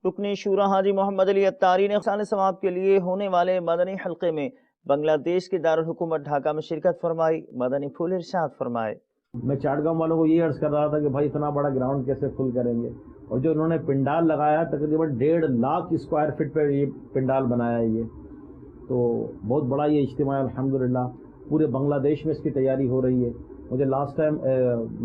رکن شورا حاجی محمد علی اتاری نے خسان ثواب کے لیے ہونے والے مدنی حلقے میں بنگلہ دیش کے دارالحکومت ڈھاکہ میں شرکت فرمائی۔ مدنی پھول ارشاد فرمائے۔ میں چاٹگاؤں والوں کو یہ عرض کر رہا تھا کہ بھائی اتنا بڑا گراؤنڈ کیسے فل کریں گے، اور جو انہوں نے پنڈال لگایا تقریباً 1.5 لاکھ اسکوائر فٹ پہ یہ پنڈال بنایا ہے، یہ تو بہت بڑا یہ اجتماع ہے الحمدللہ۔ پورے بنگلہ دیش میں اس کی تیاری ہو رہی ہے۔ مجھے لاسٹ ٹائم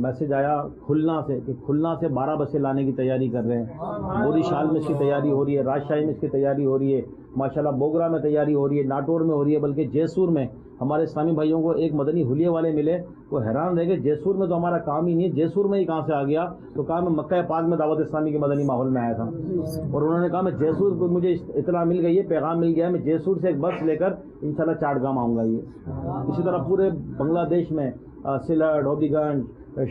میسج آیا کھلنا سے کہ کھلنا سے 12 بسیں لانے کی تیاری کر رہے ہیں، بوری شال میں اس کی تیاری ہو رہی ہے، راجشاہی میں اس کی تیاری ہو رہی ہے، ماشاءاللہ بوگرا میں تیاری ہو رہی ہے، ناٹور میں ہو رہی ہے، بلکہ جیسور میں ہمارے اسلامی بھائیوں کو ایک مدنی حلیے والے ملے، وہ حیران رہے کہ جیسور میں تو ہمارا کام ہی نہیں ہے، جیسور میں ہی کہاں سے آ گیا؟ تو کہا میں مکہ پاک میں دعوت اسلامی کے مدنی ماحول میں آیا تھا، اور انہوں نے کہا میں جیسور کو مجھے اطلاع مل گئی ہے، پیغام مل گیا ہے، میں جیسور سے ایک بس لے کر انشاءاللہ چاٹگام آؤں گا۔ یہ اسی طرح پورے بنگلہ دیش میں سلٹ، ہودی گنج،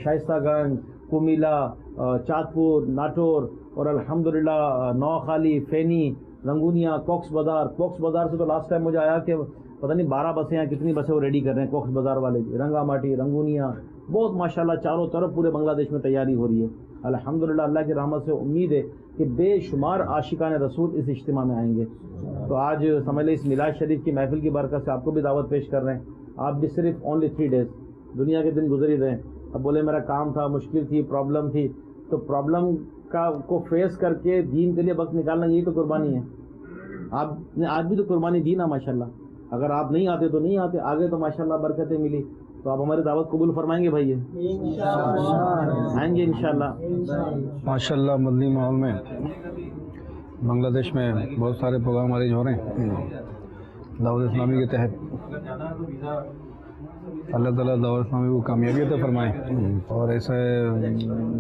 شائستہ گنج، کومیلا، چاندپور، ناٹور اور الحمدللہ نوخالی، فینی، رنگونیا، کوکس بازار سے تو لاسٹ ٹائم مجھے آیا کہ پتہ نہیں 12 بسیں ہیں، کتنی بسیں وہ ریڈی کر رہے ہیں کوکس بازار والے بھی، رنگا ماٹی، رنگونیا، بہت ماشاءاللہ چاروں طرف پورے بنگلہ دیش میں تیاری ہو رہی ہے الحمدللہ۔ اللہ کی رحمت سے امید ہے کہ بے شمار عاشقان رسول اس اجتماع میں آئیں گے۔ تو آج سمجھ لیں اس میلاد شریف کی محفل کی برکت سے آپ کو بھی دعوت پیش کر رہے ہیں۔ آپ بھی صرف اونلی 3 ڈیز، دنیا کے دن گزر ہی رہے ہیں، اب بولے میرا کام تھا، مشکل تھی، پرابلم تھی، تو پرابلم کو فیس کر کے دین کے لیے وقت نکالنا یہی تو قربانی ہے۔ آپ نے آج بھی تو قربانی دی نا ماشاءاللہ، اگر آپ نہیں آتے تو نہیں آتے، آگے تو ماشاءاللہ برکتیں ملی، تو آپ ہماری دعوت قبول فرمائیں گے بھائی؟ آئیں گے انشاءاللہ۔ ماشاءاللہ مدنی ماحول میں بنگلہ دیش میں بہت سارے پروگرام ارینج ہو رہے ہیں دعوت اسلامی کے تحت۔ اللہ تعالیٰ دعوت اسلامی کو کامیابی عطا فرمائے اور ایسے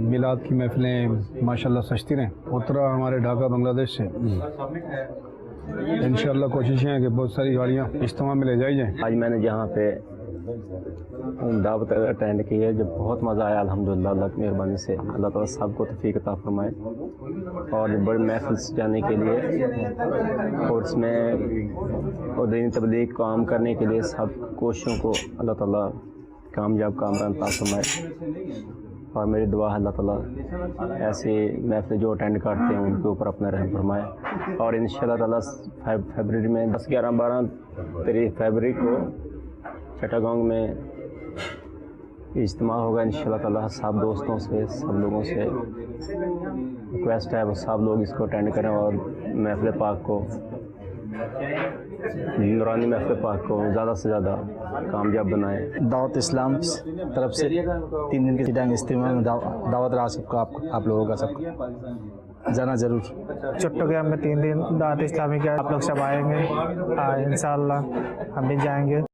میلاد کی محفلیں ماشاءاللہ سجتی رہیں۔ اترا ہمارے ڈھاکہ بنگلہ دیش سے انشاءاللہ کوششیں ہیں کہ بہت ساری گاڑیاں اجتماع میں لے جائی جائیں۔ آج میں نے جہاں پہ دعوت اٹینڈ کی ہے، جب بہت مزہ آیا الحمدللہ، اللہ کی مہربانی سے اللہ تعالیٰ سب کو توفیق عطا فرمائے، اور بڑی محفل جانے کے لیے اور اس میں اور دینی تبلیغ کام کرنے کے لیے سب کوششوں کو اللہ تعالیٰ کامیاب کامران عطا فرمائے، اور میری دعا ہے اللہ تعالیٰ ایسے محفل جو اٹینڈ کرتے ہیں ان کے اوپر اپنا رحم فرمائے، اور انشاءاللہ تعالیٰ فیبرری میں 10، 11، 12 فیبرری کو چٹاگانگ میں اجتماع ہوگا انشاءاللہ تعالیٰ۔ سب دوستوں سے، سب لوگوں سے ریکویسٹ ہے وہ سب لوگ اس کو اٹینڈ کریں اور محفل پاک کو، نورانی محفل پاک کو زیادہ سے زیادہ کامیاب بنائیں۔ دعوت اسلام طرف سے 3 دن کے چٹانگ اجتماع میں دعوت رہا سب کا، آپ لوگوں کا سب کا جانا ضرور۔ چٹاگام میں 3 دن دعوت اسلامی کے آپ لوگ سب آئیں گے، انشاءاللہ ہم بھی جائیں گے۔